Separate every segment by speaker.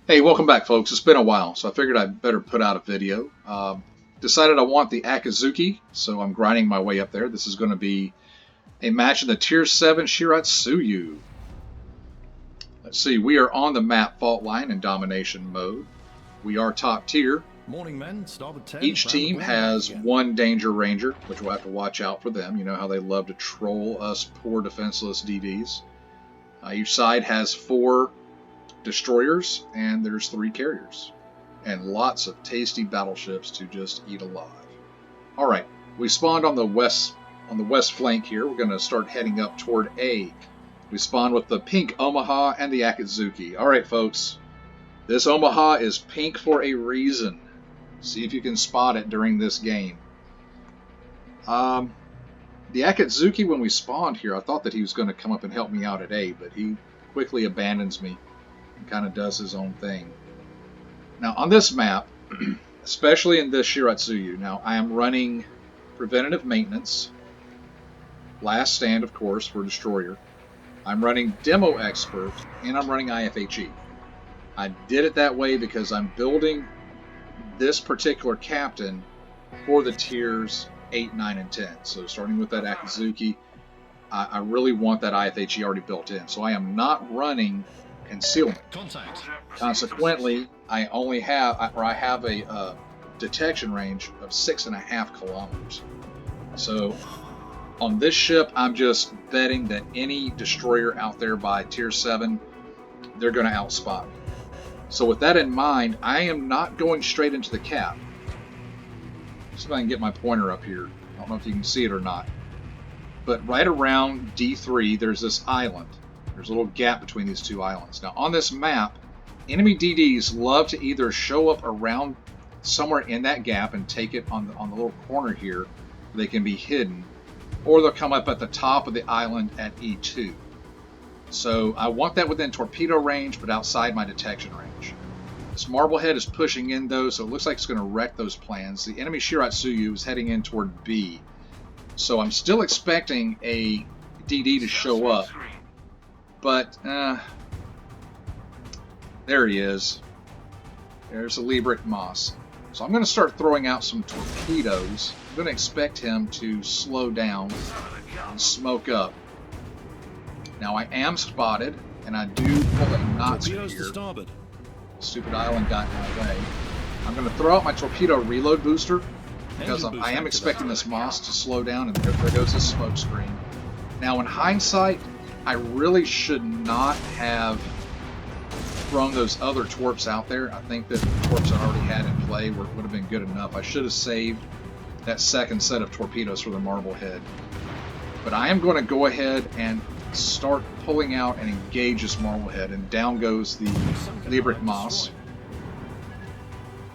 Speaker 1: Hey, welcome back, folks. It's been a while, so I figured I'd better put out a video. Decided I want the Akizuki, so I'm grinding my way up there. This is going to be a match in the Tier 7 Shiratsuyu. Let's see, we are on the map fault line in domination mode. We are top tier.
Speaker 2: Morning, men. Starboard 10.
Speaker 1: Each team has one danger ranger, which we'll have to watch out for them. You know how they love to troll us poor defenseless DDs. Each side has 4 destroyers, and there's 3 carriers, and lots of tasty battleships to just eat alive. All right, we spawned on the west flank here. We're going to start heading up toward A. We spawned with the pink Omaha and the Akizuki. All right, folks, this Omaha is pink for a reason. See if you can spot it during this game. The Akizuki, when we spawned here, I thought that he was going to come up and help me out at A, but he quickly abandons me and kind of does his own thing. Now on this map, especially in this Shiratsuyu, now I am running preventative maintenance, last stand of course for destroyer. I'm running demo expert, and I'm running IFHE. I did it that way because I'm building this particular captain for the tiers 8, 9, and 10. So starting with that Akizuki, I really want that IFHE already built in. So I am not running concealment.
Speaker 2: Contact.
Speaker 1: Consequently, I have a detection range of 6.5 kilometers. So on this ship, I'm just betting that any destroyer out there by tier 7, they're going to outspot me. So with that in mind, I am not going straight into the cap. See if I can get my pointer up here. I don't know if you can see it or not. But right around D3, there's this island. There's a little gap between these 2 islands. Now on this map, enemy DDs love to either show up around somewhere in that gap and take it on the little corner here where they can be hidden, or they'll come up at the top of the island at E2. So I want that within torpedo range, but outside my detection range. This Marblehead is pushing in though, so it looks like it's going to wreck those plans. The enemy Shiratsuyu is heading in toward B. So I'm still expecting a DD to show up. But, there he is. There's a Liebrecht Moss. So I'm going to start throwing out some torpedoes. I'm going to expect him to slow down and smoke up. Now I am spotted, and I do pull a knots here. Stupid island got in my way. I'm going to throw out my torpedo reload booster, because I am expecting this Moss to slow down, and there goes his smoke screen. Now in hindsight, I really should not have thrown those other torps out there. I think that the torps I already had in play would have been good enough. I should have saved that second set of torpedoes for the Marblehead. But I am going to go ahead and start pulling out and engage this Marblehead, and down goes the Liebrecht Moss.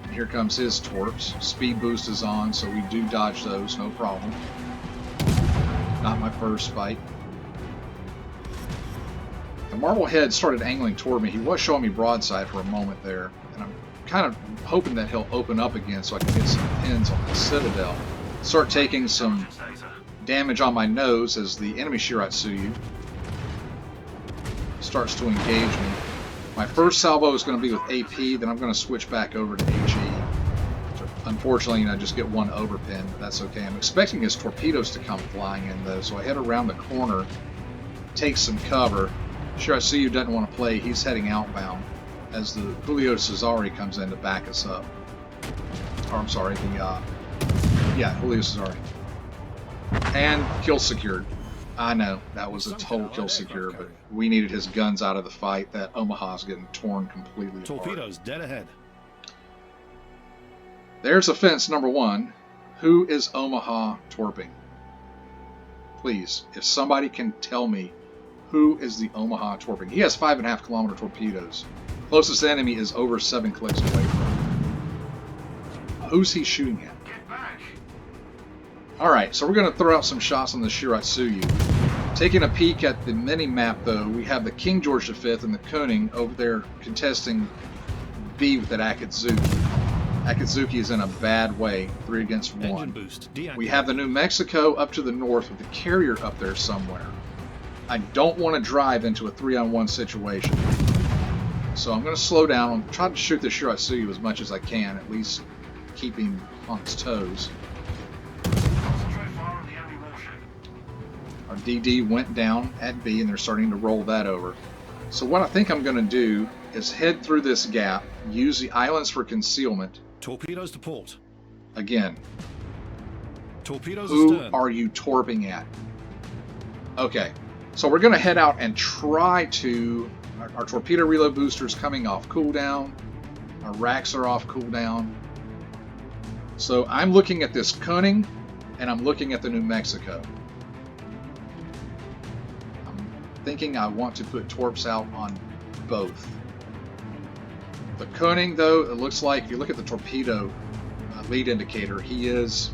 Speaker 1: And here comes his torps. Speed boost is on, so we do dodge those, no problem. Not my first fight. The Marblehead started angling toward me. He was showing me broadside for a moment there, and I'm kind of hoping that he'll open up again so I can get some pins on the Citadel. Start taking some damage on my nose as the enemy Shiratsuyu starts to engage me. My first salvo is going to be with AP, then I'm going to switch back over to HE. Unfortunately, I just get one overpin, but that's okay. I'm expecting his torpedoes to come flying in though, so I head around the corner, take some cover. Shiratsuyu doesn't want to play. He's heading outbound as the Julio Cesare comes in to back us up. Or I'm sorry, Julio Cesare. And kill secured. I know, that was a total kill secure, but we needed his guns out of the fight. That Omaha's getting torn completely apart.
Speaker 2: Torpedoes dead ahead.
Speaker 1: There's offense number 1. Who is Omaha torping? Please, if somebody can tell me who is the Omaha torping. He has 5.5 kilometer torpedoes. Closest enemy is over 7 clicks away from him. Who's he shooting at? Alright, so we're going to throw out some shots on the Shiratsuyu. Taking a peek at the mini-map though, we have the King George V and the Koenig over there contesting B with that Akizuki. Akizuki is in a bad way, 3 against 1. We have the New Mexico up to the north with the carrier up there somewhere. I don't want to drive into a 3-on-1 situation. So I'm going to slow down. I'm trying to shoot the Shiratsuyu as much as I can, at least keep him on his toes. Our DD went down at B, and they're starting to roll that over. So what I think I'm going to do is head through this gap, use the islands for concealment.
Speaker 2: Torpedoes to port.
Speaker 1: Again.
Speaker 2: Torpedoes
Speaker 1: Who
Speaker 2: astern.
Speaker 1: are you torping at? Okay, so we're going to head out and try to... Our torpedo reload booster's coming off cooldown. Our racks are off cooldown. So I'm looking at this Koenig, and I'm looking at the New Mexico. I'm thinking I want to put torps out on both. The Koenig, though, it looks like, if you look at the torpedo lead indicator, he is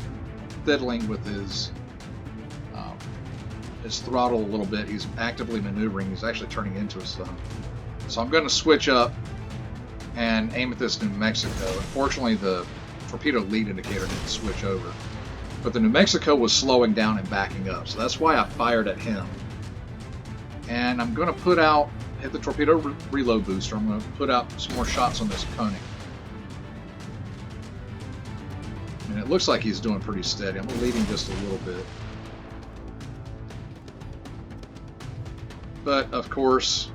Speaker 1: fiddling with his throttle a little bit. He's actively maneuvering. He's actually turning into a sun. So I'm going to switch up and aim at this New Mexico. Unfortunately, the torpedo lead indicator didn't switch over. But the New Mexico was slowing down and backing up. So that's why I fired at him. And I'm going to put out, hit the torpedo reload booster. I'm going to put out some more shots on this Koenig. And it looks like he's doing pretty steady. I'm going to lead him just a little bit. But, of course,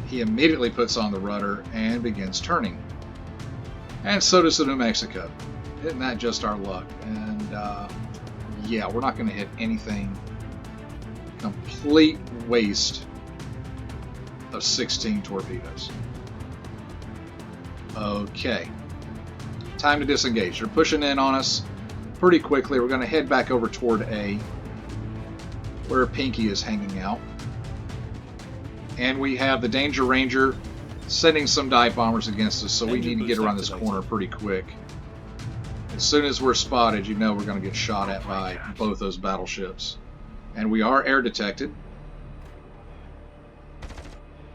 Speaker 1: he immediately puts on the rudder and begins turning. And so does the New Mexico. Isn't that just our luck? And, yeah, we're not going to hit anything. Complete waste of 16 torpedoes. Okay. Time to disengage. They're pushing in on us pretty quickly. We're going to head back over toward A, where Pinky is hanging out. And we have the Danger Ranger sending some dive bombers against us, so we need to get around this corner pretty quick. As soon as we're spotted, you know we're going to get shot at by both those battleships. And we are air detected.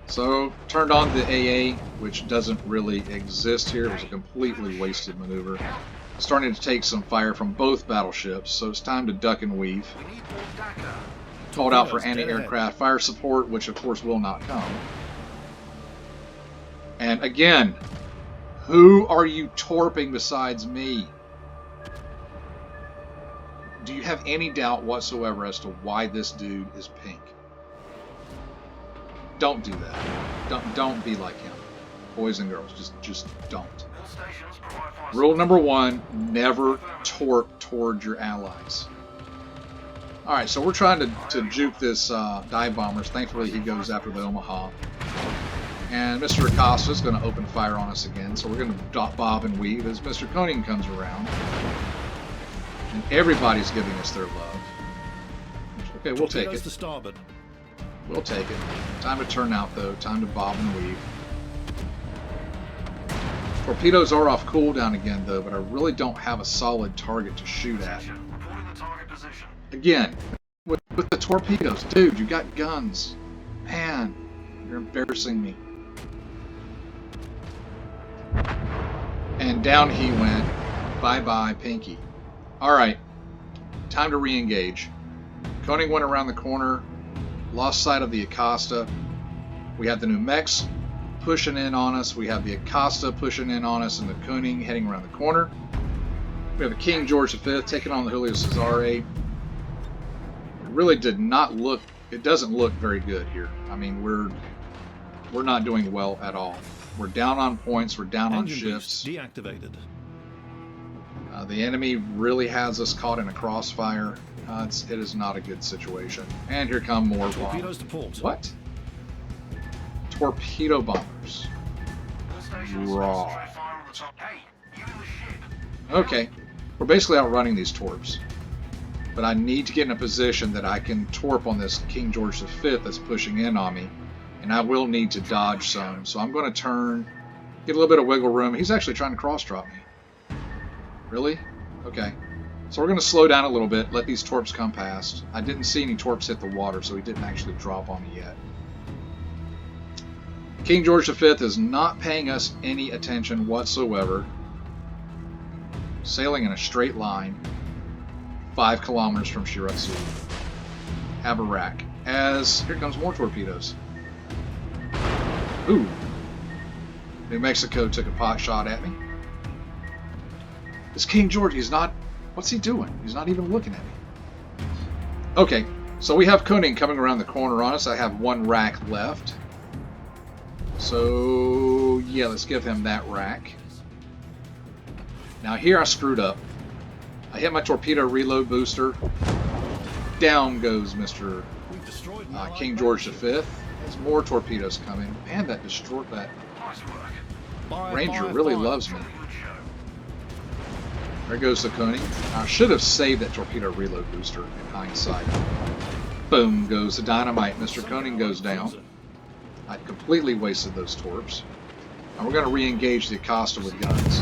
Speaker 1: So, turned on the AA, which doesn't really exist here. It was a completely wasted maneuver. Starting to take some fire from both battleships, so it's time to duck and weave. Called out for anti-aircraft fire support, which of course will not come. And again, who are you torping besides me? Do you have any doubt whatsoever as to why this dude is pink? Don't do that. Don't be like him. Boys and girls, just don't. Rule number 1, never torp toward your allies. Alright, so we're trying to juke this dive bombers. Thankfully, he goes after the Omaha. And Mr. Acosta is going to open fire on us again, so we're going to bob and weave as Mr. Koenig comes around. And everybody's giving us their love. Okay, we'll take it.
Speaker 2: To starboard.
Speaker 1: We'll take it. Time to turn out, though. Time to bob and weave. Torpedoes are off cooldown again, though, but I really don't have a solid target to shoot at. Again, with the torpedoes. Dude, you got guns. Man, you're embarrassing me. And down he went. Bye-bye, Pinky. Alright, time to re-engage. Koenig went around the corner, lost sight of the Acosta. We have the New Mex pushing in on us. We have the Acosta pushing in on us, and the Koenig heading around the corner. We have the King George V taking on the Julio Cesare. It really did not look, it doesn't look very good here. I mean, we're not doing well at all. We're down on points, we're down on ships.
Speaker 2: Deactivated.
Speaker 1: The enemy really has us caught in a crossfire. It is not a good situation. And here come more
Speaker 2: Torpedoes to port.
Speaker 1: What? Torpedo bombers. Raw. Okay. We're basically outrunning these torps. But I need to get in a position that I can torp on this King George V that's pushing in on me. And I will need to dodge some. So I'm going to turn, get a little bit of wiggle room. He's actually trying to cross-drop me. Really? Okay. So we're going to slow down a little bit, let these torps come past. I didn't see any torps hit the water, so he didn't actually drop on me yet. King George V is not paying us any attention whatsoever. Sailing in a straight line, 5 kilometers from Shiratsuyu. Have a rack. As here comes more torpedoes. Ooh. New Mexico took a pot shot at me. This King George, he's not... What's he doing? He's not even looking at me. Okay, so we have Koenig coming around the corner on us. I have one rack left. So, yeah, let's give him that rack. Now here I screwed up. I hit my torpedo reload booster. Down goes Mr. King George V. There's more torpedoes coming. Man, that Ranger really loves me. There goes the Koenig. I should have saved that torpedo reload booster in hindsight. Boom goes the dynamite. Mr. Koenig goes down. I completely wasted those torps. Now we're going to re-engage the Acosta with guns.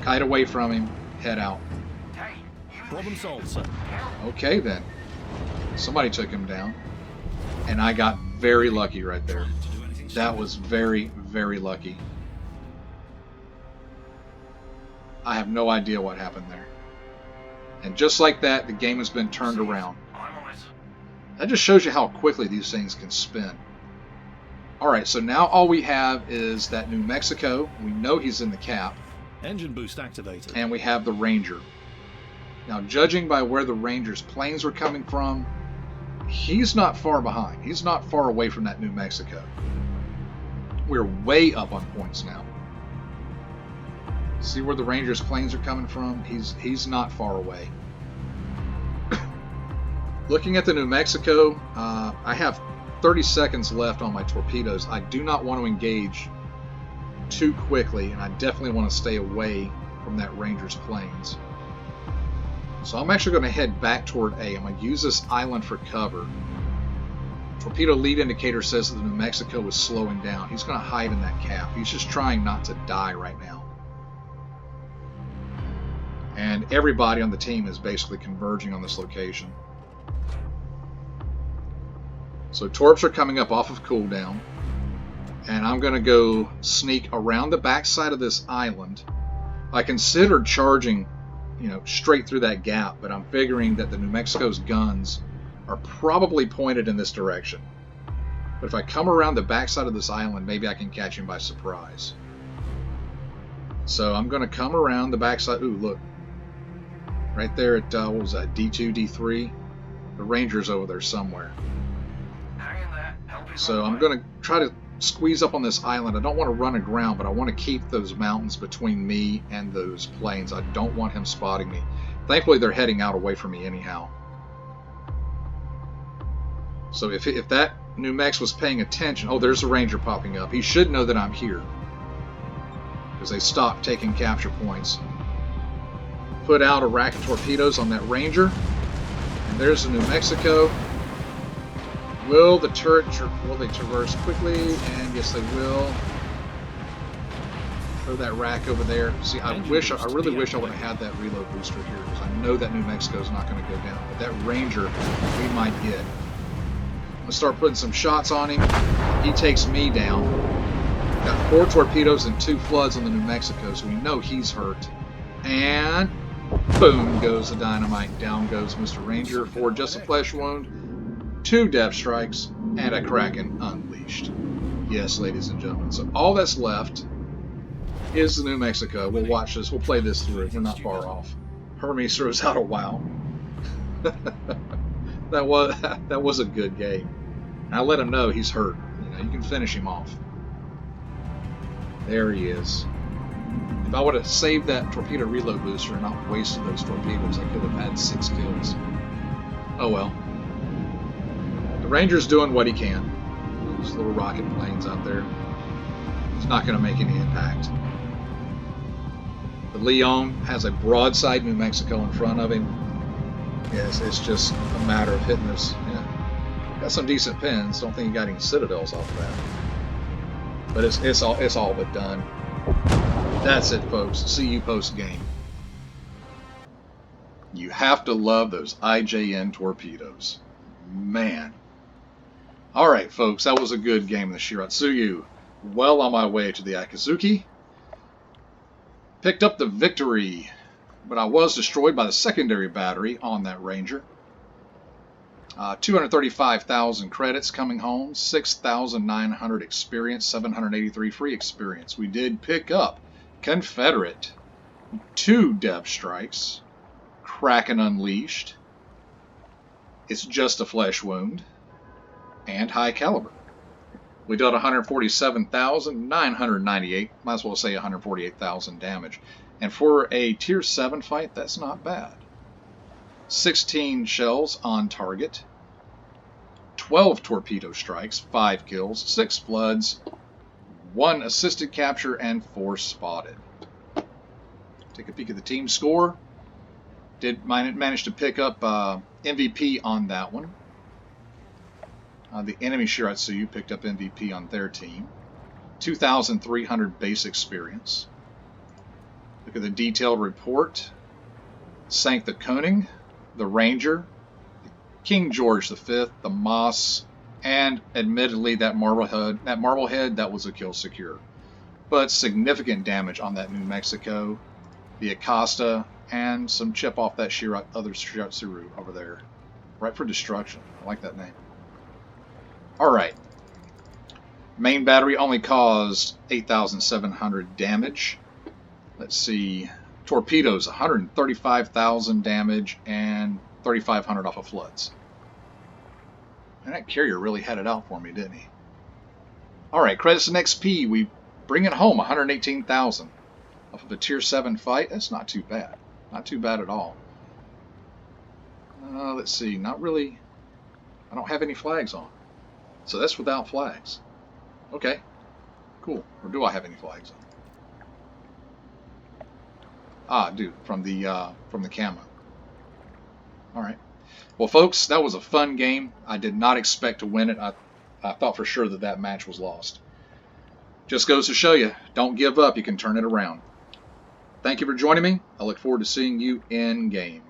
Speaker 1: Kite away from him. Head out.
Speaker 2: Problem solved, sir.
Speaker 1: Okay then. Somebody took him down. And I got very lucky right there. That was very, very lucky. I have no idea what happened there. And just like that, the game has been turned around. That just shows you how quickly these things can spin. Alright, so now all we have is that New Mexico. We know he's in the cap.
Speaker 2: Engine boost activated.
Speaker 1: And we have the Ranger. Now, judging by where the Ranger's planes were coming from, he's not far behind. He's not far away from that New Mexico. We're way up on points now. See where the Ranger's planes are coming from? He's not far away. Looking at the New Mexico, I have 30 seconds left on my torpedoes. I do not want to engage too quickly, and I definitely want to stay away from that Ranger's planes. So I'm actually going to head back toward A. I'm going to use this island for cover. Torpedo lead indicator says that the New Mexico is slowing down. He's going to hide in that cap. He's just trying not to die right now. And everybody on the team is basically converging on this location. So torps are coming up off of cooldown. And I'm going to go sneak around the backside of this island. I considered charging, straight through that gap, but I'm figuring that the New Mexico's guns are probably pointed in this direction. But if I come around the backside of this island, maybe I can catch him by surprise. So I'm going to come around the backside. Ooh, look. Right there at, what was that, D2, D3? The Ranger's over there somewhere. So I'm going to try to squeeze up on this island. I don't want to run aground, but I want to keep those mountains between me and those planes. I don't want him spotting me. Thankfully, they're heading out away from me anyhow. So if that New Mex was paying attention... Oh, there's a Ranger popping up. He should know that I'm here, because they stopped taking capture points. Put out a rack of torpedoes on that Ranger. And there's the New Mexico. Will the turret, will they traverse quickly? And yes, they will. Throw that rack over there. See, I really wish I would have had that reload booster here, because I know that New Mexico is not going to go down. But that Ranger, we might get. I'm going to start putting some shots on him. He takes me down. Got 4 torpedoes and 2 floods on the New Mexico, so we know he's hurt. And boom goes the dynamite. Down goes Mr. Ranger for just a flesh wound. 2 depth strikes, and a Kraken unleashed. Yes, ladies and gentlemen. So all that's left is the New Mexico. We'll watch this. We'll play this through. We're not far off. Hermes throws out a wow. that was a good game. I let him know he's hurt. You can finish him off. There he is. If I would have saved that torpedo reload booster and not wasted those torpedoes, I could have had 6 kills. Oh well. The Ranger's doing what he can. Those little rocket planes out there. He's not going to make any impact. The Leon has a broadside New Mexico in front of him. Yes, it's just a matter of hitting this. Yeah. Got some decent pins. Don't think he got any citadels off of that. But it's all but done. That's it, folks. See you post game. You have to love those IJN torpedoes. Man. Alright, folks, that was a good game of the Shiratsuyu. Well on my way to the Akizuki. Picked up the victory, but I was destroyed by the secondary battery on that Ranger. 235,000 credits coming home, 6,900 experience, 783 free experience. We did pick up Confederate, 2 Dev Strikes, Kraken Unleashed, It's Just a Flesh Wound, and High Caliber. We dealt 147,998, might as well say 148,000 damage. And for a tier 7 fight, that's not bad. 16 shells on target, 12 torpedo strikes, 5 kills, 6 floods, 1 assisted capture, and 4 spotted. Take a peek at the team score. Did manage to pick up MVP on that one. The enemy Shiratsuyu picked up MVP on their team. 2,300 base experience. Look at the detailed report. Sank the Koning, the Ranger, the King George V, the Moss, and admittedly that Marblehead, that was a kill secure. But significant damage on that New Mexico, the Acosta, and some chip off that other Shiratsuyu over there. Right for destruction. I like that name. Alright. Main battery only caused 8,700 damage. Let's see. Torpedoes, 135,000 damage and 3,500 off of floods. And that carrier really had it out for me, didn't he? Alright, credits and XP. We bring it home, 118,000. Off of a tier 7 fight. That's not too bad. Not too bad at all. Let's see. Not really. I don't have any flags on. So that's without flags. Okay. Cool. Or do I have any flags on? Ah, I do. From the camo. Alright. Well, folks, that was a fun game. I did not expect to win it. I thought for sure that match was lost. Just goes to show you, don't give up. You can turn it around. Thank you for joining me. I look forward to seeing you in game.